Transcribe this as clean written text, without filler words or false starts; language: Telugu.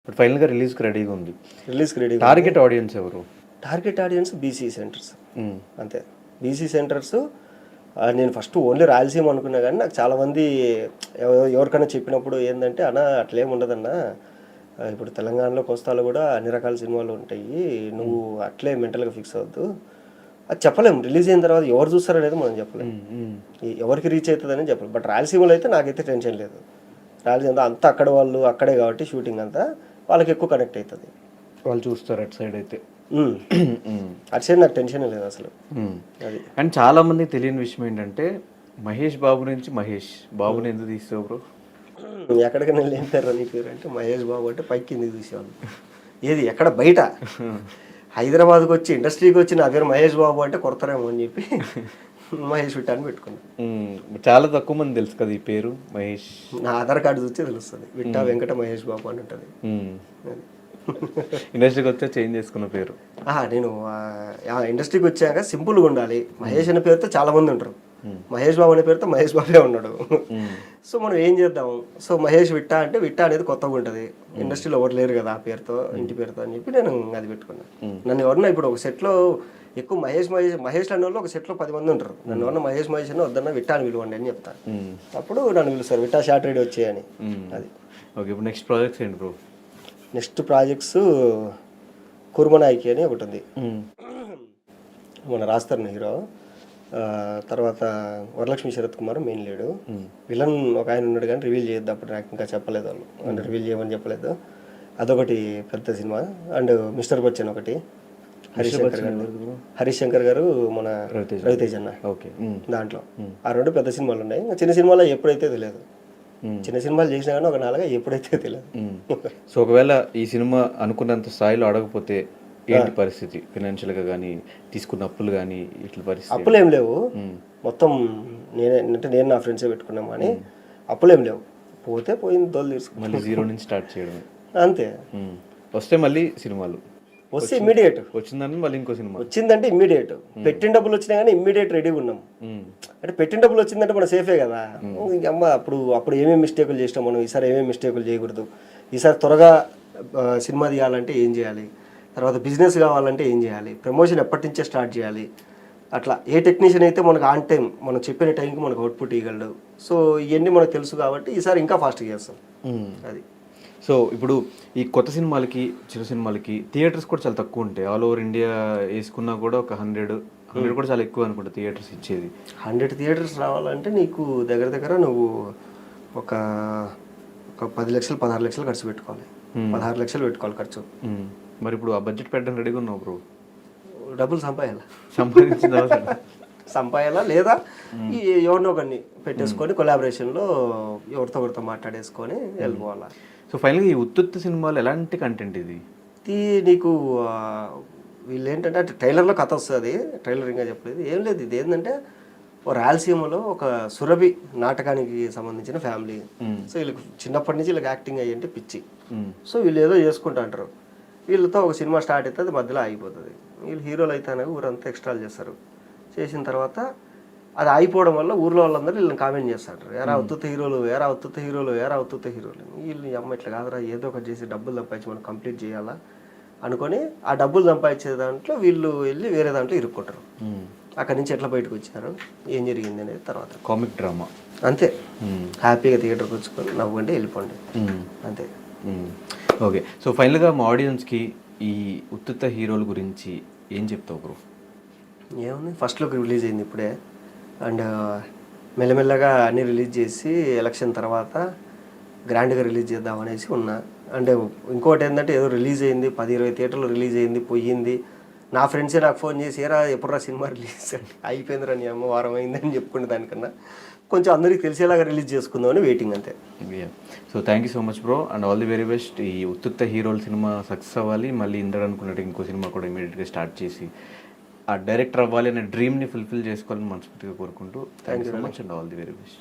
ఇప్పుడు ఫైనల్గా రిలీజ్కి రెడీగా ఉంది. టార్గెట్ టార్గెట్ ఆడియన్స్ ఎవరు? ఆడియన్స్ బీసీ సెంటర్స్ అంతే. బీసీ సెంటర్స్ నేను ఫస్ట్ ఓన్లీ రాయలసీమ అనుకున్నా, కానీ నాకు చాలామంది ఎవరికైనా చెప్పినప్పుడు ఏంటంటే అన్న అట్లేం ఉండదన్నా, ఇప్పుడు తెలంగాణలో కోస్తాలో కూడా అన్ని రకాల సినిమాలు ఉంటాయి, నువ్వు అట్లే మెంటల్గా ఫిక్స్ అవ్వద్దు. అది చెప్పలేము, రిలీజ్ అయిన తర్వాత ఎవరు చూస్తారనేది మనం చెప్పలేము, ఎవరికి రీచ్ అవుతుందని చెప్పలేము. బట్ రాయలసీమలో అయితే నాకైతే టెన్షన్ లేదు. రాయలసీమ అంతా అక్కడ వాళ్ళు అక్కడే కాబట్టి షూటింగ్ అంతా వాళ్ళకి ఎక్కువ కనెక్ట్ అవుతుంది, వాళ్ళు చూస్తారు అటు సైడ్ అయితే. అటు సైడ్ నాకు టెన్షన్ లేదు అసలు. అది అండ్ చాలా మంది తెలియని విషయం ఏంటంటే మహేష్ బాబు నుంచి మహేష్ బాబుని ఎందుకు తీస్తావు బ్రో? ఎక్కడికైనా ఏం పేరు నీ పేరు అంటే మహేష్ బాబు అంటే పైకి కిందికి తీసేవాళ్ళు. ఏది ఎక్కడ బయట హైదరాబాద్కి వచ్చి ఇండస్ట్రీకి వచ్చి నా పేరు మహేష్ బాబు అంటే కొడతారేమో అని చెప్పి మహేష్ విట్టా అని పెట్టుకున్నాను. చాలా తక్కువ మంది తెలుసు కదా ఈ పేరు మహేష్. నా ఆధార్ కార్డు చూస్తే తెలుస్తుంది, విట్టా వెంకట మహేష్ బాబు అని ఉంటుంది. ఇండస్ట్రీకి వచ్చే చేంజ్ చేసుకున్న పేరు. నేను ఇండస్ట్రీకి వచ్చాక సింపుల్గా ఉండాలి. మహేష్ అనే పేరుతో చాలా మంది ఉంటారు, మహేష్ బాబు అనే పేరుతో మహేష్ బాబే ఉన్నాడు. సో మనం ఏం చేద్దాం, సో మహేష్ విట్టా అంటే విట్టా అనేది కొత్తగా ఉంటుంది, ఇండస్ట్రీలో ఎవరు లేరు కదా ఆ పేరుతో ఇంటి పేరుతో అని చెప్పి నేను అది పెట్టుకున్నాను. నన్ను ఎవరన్నా ఇప్పుడు ఒక సెట్లో ఎక్కువ మహేష్ అనే వాళ్ళు ఒక సెట్లో 10 మంది ఉంటారు, నన్ను ఎవరన్నా మహేష్ అని వద్దన్నా విట్టా అని పిలవండి అని చెప్తాను. అప్పుడు నన్ను పిలుస్తారు విట్టా షార్ట్ రెడీ వచ్చేయని. అది ఓకే. ఇప్పుడు నెక్స్ట్ ప్రాజెక్ట్స్ ఏంటి బ్రో? నెక్స్ట్ ప్రాజెక్ట్స్ కుర్మనాయికి అని ఒకటి ఉంది, మన రాస్తారు హీరో. తర్వాత Varalakshmi Sarath Kumar main lead, villain ఒక ఆయన ఉన్నాడు కానీ రివీల్ చేయొద్దు, అప్పుడు నాకు ఇంకా చెప్పలేదు వాళ్ళు, అంటే రివీల్ చేయమని చెప్పలేదు. అదొకటి పెద్ద సినిమా. అండ్ మిస్టర్ బచ్చన్ ఒకటి, హరీష్ శంకర్ గారు మన రవితేజ్ అన్న, దాంట్లో ఆ 2 పెద్ద సినిమాలు ఉన్నాయి. చిన్న సినిమాలో ఎప్పుడైతే తెలియదు, చిన్న సినిమాలు చేసినా కానీ ఒక 4 ఎప్పుడైతే తెలియదు. సో ఒకవేళ ఈ సినిమా అనుకున్నంత స్థాయిలో అడగకపోతే ఏంటి పరిస్థితి? ఫైనాన్షియల్గా కానీ తీసుకున్న అప్పులు కానీ ఇట్లా పరిస్థితి? అప్పులు ఏం లేవు, మొత్తం నేను నా ఫ్రెండ్సే పెట్టుకున్నాం, కానీ అప్పులు ఏం లేవు. పోతే పోయింది, దోలు తీసుకుని మళ్ళీ జీరో నుంచి స్టార్ట్ చేయడం అంతే. వస్తే మళ్ళీ సినిమాలు వస్తే ఇమ్మీడియట్, వచ్చిందని మళ్ళీ ఇంకో సినిమా వచ్చిందంటే ఇమ్మీడియట్. పెట్టిన డబ్బులు వచ్చినా కానీ ఇమ్మీడియట్ రెడీగా ఉన్నాం. అంటే పెట్టిన డబ్బులు వచ్చిందంటే మనం సేఫే కదా. అమ్మ అప్పుడు ఏమేమి మిస్టేకులు చేసినాం మనం, ఈసారి ఏమేమి మిస్టేకులు చేయకూడదు, ఈసారి త్వరగా సినిమా తీయాలంటే ఏం చేయాలి, తర్వాత బిజినెస్ కావాలంటే ఏం చేయాలి, ప్రమోషన్ ఎప్పటి నుంచే స్టార్ట్ చేయాలి, అట్లా ఏ టెక్నీషియన్ అయితే మనకు ఆన్ టైం మనం చెప్పిన టైంకి మనకు అవుట్పుట్ ఇవ్వగలడు. సో ఇవన్నీ మనకు తెలుసు కాబట్టి ఈసారి ఇంకా ఫాస్ట్గా చేస్తాం. అది. సో ఇప్పుడు ఈ కొత్త సినిమాలకి చిన్న సినిమాలకి థియేటర్స్ కూడా చాలా తక్కువ ఉంటాయి. ఆల్ ఓవర్ ఇండియా వేసుకున్నా కూడా ఒక 100 కూడా చాలా ఎక్కువ అనుకుంటా థియేటర్స్ ఇచ్చేది. 100 థియేటర్స్ రావాలంటే నీకు దగ్గర నువ్వు ఒక 10 లక్షలు 16 లక్షలు ఖర్చు పెట్టుకోవాలి, 16 లక్షలు పెట్టుకోవాలి ఖర్చు. మరి ఇప్పుడు ఆ బడ్జెట్ పెట్టడం రెడీగా ఉన్నావు బ్రో? డబ్బులు సంపాయాలా లేదా ఎవరినో ఒకరిని పెట్టేసుకొని కొలాబరేషన్లో ఎవరితో మాట్లాడేసుకొని వెళ్ళిపోవాలా. సో ఫైనల్గా ఈ ఉత్తుత్త సినిమాలు ఎలాంటి కంటెంట్ ఇది నీకు? వీళ్ళు ఏంటంటే అంటే ట్రైలర్లో కథ వస్తుంది, ట్రైలర్ ఇంకా చెప్పలేదు ఏం లేదు. ఇది ఏంటంటే రాయలసీమలో ఒక సురభి నాటకానికి సంబంధించిన ఫ్యామిలీ. సో వీళ్ళకి చిన్నప్పటి నుంచి వీళ్ళకి యాక్టింగ్ అయ్యంటే పిచ్చి. సో వీళ్ళు ఏదో చేసుకుంటా అంటారు, వీళ్ళతో ఒక సినిమా స్టార్ట్ అవుతుంది, మధ్యలో ఆగిపోతుంది. వీళ్ళు హీరోలు అయితే ఊరంతా ఎక్స్ట్రాలు చేస్తారు. చేసిన తర్వాత అది అయిపోవడం వల్ల ఊర్లో వాళ్ళందరూ వీళ్ళని కామెంట్ చేస్తారు, ఎరా ఉత్తుత్త హీరోలు, ఎరా ఉత్తుత్త హీరోలు, ఎరా ఉత్తుత్త హీరోలు. వీళ్ళు అమ్మ ఇట్లా కాదురా, ఏదో ఒకటి చేసి డబ్బులు సంపాదించి మనం కంప్లీట్ చేయాలా అనుకొని ఆ డబ్బులు సంపాదించే దాంట్లో వీళ్ళు వెళ్ళి వేరే దాంట్లో ఇరుక్కుంటారు. అక్కడి నుంచి ఎట్లా బయటకు వచ్చారు, ఏం జరిగింది అనేది తర్వాత కామిక్ డ్రామా అంతే. హ్యాపీగా థియేటర్కి వచ్చుకొని నవ్వుకుంటే వెళ్ళిపోండి అంతే. ఓకే. సో ఫైనల్గా మా ఆడియన్స్కి ఈ ఉత్తుత్త హీరోల గురించి ఏం చెప్తావు బ్రో? ఏముంది, ఫస్ట్ లుక్ రిలీజ్ అయింది ఇప్పుడే, అండ్ మెల్లమెల్లగా అన్నీ రిలీజ్ చేసి ఎలక్షన్ తర్వాత గ్రాండ్గా రిలీజ్ చేద్దాం అనేసి ఉన్నా. అంటే ఇంకోటి ఏంటంటే ఏదో రిలీజ్ అయింది 10-20 థియేటర్లు రిలీజ్ అయింది పోయింది. నా ఫ్రెండ్సే నాకు ఫోన్ చేసి ఏరా ఎప్పుడురా సినిమా రిలీజ్ అంటే అయిపోయిందిరా నీ అమ్మ వారం అయిందని చెప్పుకునే దానికన్నా కొంచెం అందరికీ తెలిసేలాగా రిలీజ్ చేసుకుందామని వెయిటింగ్ అంతే. So thank you so much bro, and all the very best. ఈ ఉత్తుత్త హీరోల సినిమా సక్సెస్ అవ్వాలి, మళ్ళీ ఇందరు అనుకున్నట్టు ఇంకో సినిమా కూడా ఇమీడియట్గా స్టార్ట్ చేసి ఆ డైరెక్టర్ అవ్వాలి అనే డ్రీమ్ని ఫుల్ఫిల్ చేసుకోవాలని మనస్ఫూర్తిగా కోరుకుంటూ thank you so much and all the very best.